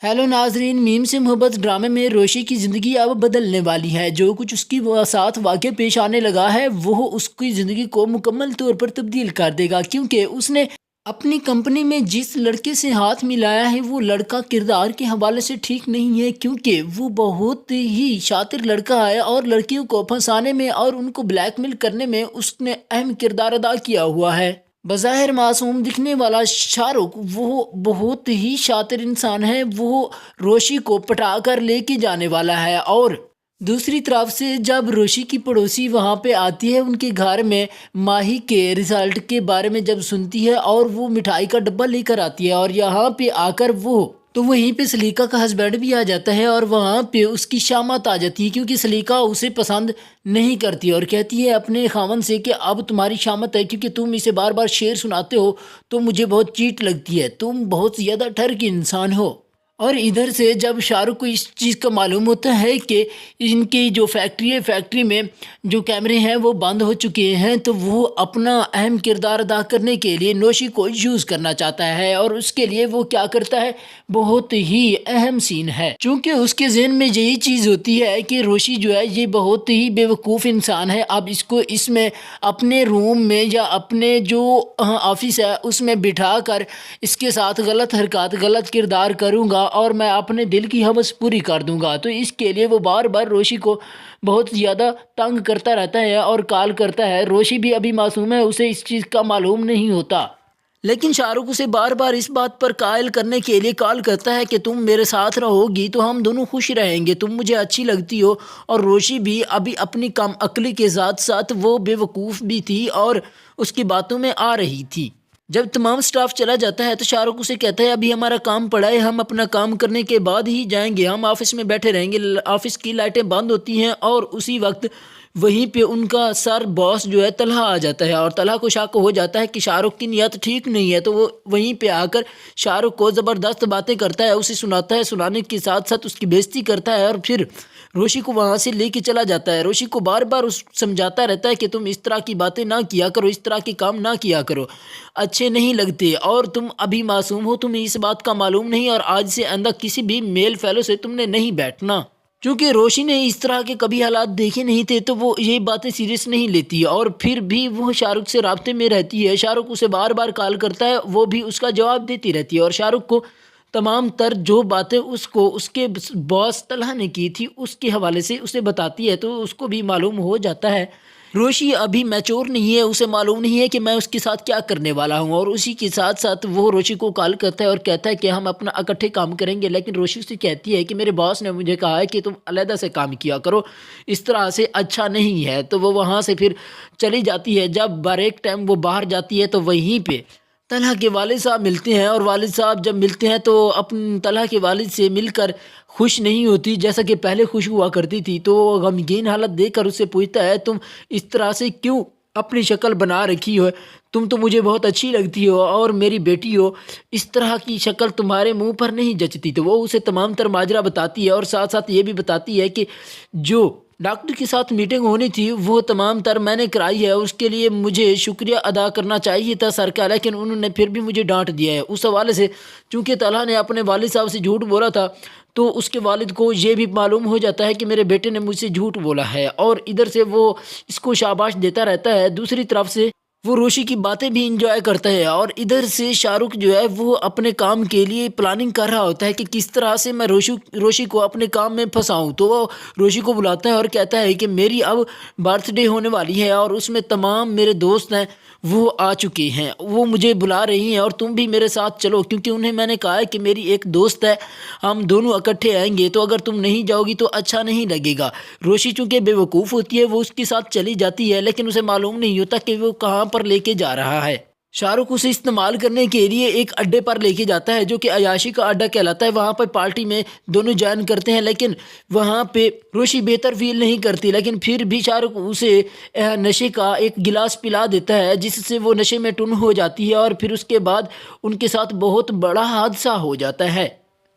Hello नाजरीन, meme से मोहब्बत ड्रामे में रोशी की ज़िंदगी अब बदलने वाली है। जो कुछ उसकी साथ वाक़या पेश आने लगा है वो उसकी ज़िंदगी को मुकम्मल तौर पर तब्दील कर देगा, क्योंकि उसने अपनी कंपनी में जिस लड़के से हाथ मिलाया है वो लड़का किरदार के हवाले से ठीक नहीं है, क्योंकि वो बहुत ही शातिर लड़का है और लड़कियों को फंसाने में और उनको ब्लैकमेल करने में उसने अहम किरदार अदा किया हुआ है। बज़ाहिर मासूम दिखने वाला शाहरुख वो बहुत ही शातिर इंसान है। वो रोशी को पटा कर लेके जाने वाला है। और दूसरी तरफ से जब रोशी की पड़ोसी वहाँ पे आती है उनके घर में, माही के रिज़ल्ट के बारे में जब सुनती है और वो मिठाई का डब्बा लेकर आती है, और यहाँ पे आकर वो तो वहीं पे सलीका का हस्बैंड भी आ जाता है और वहाँ पे उसकी शामत आ जाती है, क्योंकि सलीका उसे पसंद नहीं करती और कहती है अपने खावन से कि अब तुम्हारी शामत है, क्योंकि तुम इसे बार बार शेर सुनाते हो तो मुझे बहुत चीट लगती है, तुम बहुत ज़्यादा ठर की इंसान हो। और इधर से जब शाहरुख को इस चीज़ का मालूम होता है कि इनकी जो फैक्ट्री है, फैक्ट्री में जो कैमरे हैं वो बंद हो चुके हैं, तो वो अपना अहम किरदार अदा करने के लिए नौशी को यूज़ करना चाहता है। और उसके लिए वो क्या करता है, बहुत ही अहम सीन है, क्योंकि उसके जहन में यही चीज़ होती है कि रोशी जो है ये बहुत ही बेवकूफ़ इंसान है। अब इसको इसमें अपने रूम में या अपने जो ऑफिस है उसमें बिठा कर इसके साथ गलत हरकत, गलत किरदार करूँगा और मैं अपने दिल की हवस पूरी कर दूंगा। तो इसके लिए वो बार बार रोशी को बहुत ज़्यादा तंग करता रहता है और कॉल करता है। रोशी भी अभी मासूम है, उसे इस चीज़ का मालूम नहीं होता, लेकिन शाहरुख उसे बार बार इस बात पर कायल करने के लिए कॉल करता है कि तुम मेरे साथ रहोगी तो हम दोनों खुश रहेंगे, तुम मुझे अच्छी लगती हो। और रोशी भी अभी अपनी कम अक्ली के साथ साथ वो बेवकूफ़ भी थी और उसकी बातों में आ रही थी। जब तमाम स्टाफ चला जाता है तो शाहरुख उसे कहता है अभी हमारा काम पड़ा है, हम अपना काम करने के बाद ही जाएंगे, हम ऑफिस में बैठे रहेंगे। ऑफिस की लाइटें बंद होती हैं और उसी वक्त वहीं पे उनका सर बॉस जो है तलहा आ जाता है और तलहा को शक हो जाता है कि शाहरुख की नीयत ठीक नहीं है। तो वो वहीं पे आकर शाहरुख को ज़बरदस्त बातें करता है, उसे सुनाता है, सुनाने के साथ साथ उसकी बेइज्जती करता है और फिर रोशी को वहाँ से लेके चला जाता है। रोशी को बार बार उस समझाता रहता है कि तुम इस तरह की बातें ना किया करो, इस तरह के काम ना किया करो, अच्छे नहीं लगते और तुम अभी मासूम हो, तुम्हें इस बात का मालूम नहीं और आज से आइंदा किसी भी मेल फेलो से तुमने नहीं बैठना। क्योंकि रोशी ने इस तरह के कभी हालात देखे नहीं थे तो वो ये बातें सीरियस नहीं लेती और फिर भी वो शाहरुख से राब्ते में रहती है। शाहरुख उसे बार बार कॉल करता है, वो भी उसका जवाब देती रहती है और शाहरुख को तमाम तर जो बातें उसको उसके बॉस तलहा ने की थी उसके हवाले से उसे बताती है, तो उसको भी मालूम हो जाता है रोशी अभी मैच्योर नहीं है, उसे मालूम नहीं है कि मैं उसके साथ क्या करने वाला हूँ। और उसी के साथ साथ वो रोशी को कॉल करता है और कहता है कि हम अपना इकट्ठे काम करेंगे, लेकिन रोशी उससे कहती है कि मेरे बॉस ने मुझे कहा है कि तुम अलग से काम किया करो, इस तरह से अच्छा नहीं है। तो वो वहाँ से फिर चली जाती है। जब ब्रेक टाइम वो बाहर जाती है तो वहीं पर तलहा के वालिद साहब मिलते हैं और वालिद साहब जब मिलते हैं तो अपन तलहा के वालिद से मिलकर खुश नहीं होती जैसा कि पहले खुश हुआ करती थी। तो वो गमगीन हालत देखकर उससे पूछता है तुम इस तरह से क्यों अपनी शक्ल बना रखी हो, तुम तो मुझे बहुत अच्छी लगती हो और मेरी बेटी हो, इस तरह की शक्ल तुम्हारे मुंह पर नहीं जचती। तो वो उसे तमाम तर माजरा बताती है और साथ साथ ये भी बताती है कि जो डॉक्टर के साथ मीटिंग होनी थी वो तमाम तर मैंने कराई है, उसके लिए मुझे शुक्रिया अदा करना चाहिए था सर का, लेकिन उन्होंने फिर भी मुझे डांट दिया है। उस हवाले से चूँकि तलहा ने अपने वालिद साहब से झूठ बोला था तो उसके वालिद को ये भी मालूम हो जाता है कि मेरे बेटे ने मुझसे झूठ बोला है और इधर से वो इसको शाबाश देता रहता है। दूसरी तरफ से वो रोशी की बातें भी इंजॉय करता है और इधर से शाहरुख जो है वो अपने काम के लिए प्लानिंग कर रहा होता है कि किस तरह से मैं रोशी को अपने काम में फंसाऊं। तो वो रोशी को बुलाता है और कहता है कि मेरी अब बर्थडे होने वाली है और उसमें तमाम मेरे दोस्त हैं वो आ चुके हैं, वो मुझे बुला रही हैं और तुम भी मेरे साथ चलो, क्योंकि उन्हें मैंने कहा है कि मेरी एक दोस्त है, हम दोनों इकट्ठे आएंगे, तो अगर तुम नहीं जाओगी तो अच्छा नहीं लगेगा। रोशी चूँकि बेवकूफ़ होती है वो उसके साथ चली जाती है, लेकिन उसे मालूम नहीं होता कि वो कहाँ पर लेके जा रहा है। शाहरुख उसे इस्तेमाल करने के लिए एक अड्डे पर लेके जाता है जो कि अयाशी का अड्डा कहलाता है। वहाँ पर पार्टी में दोनों ज्वाइन करते हैं, लेकिन वहाँ पे रोशी बेहतर फील नहीं करती, लेकिन फिर भी शाहरुख उसे नशे का एक गिलास पिला देता है जिससे वो नशे में टुन हो जाती है और फिर उसके बाद उनके साथ बहुत बड़ा हादसा हो जाता है।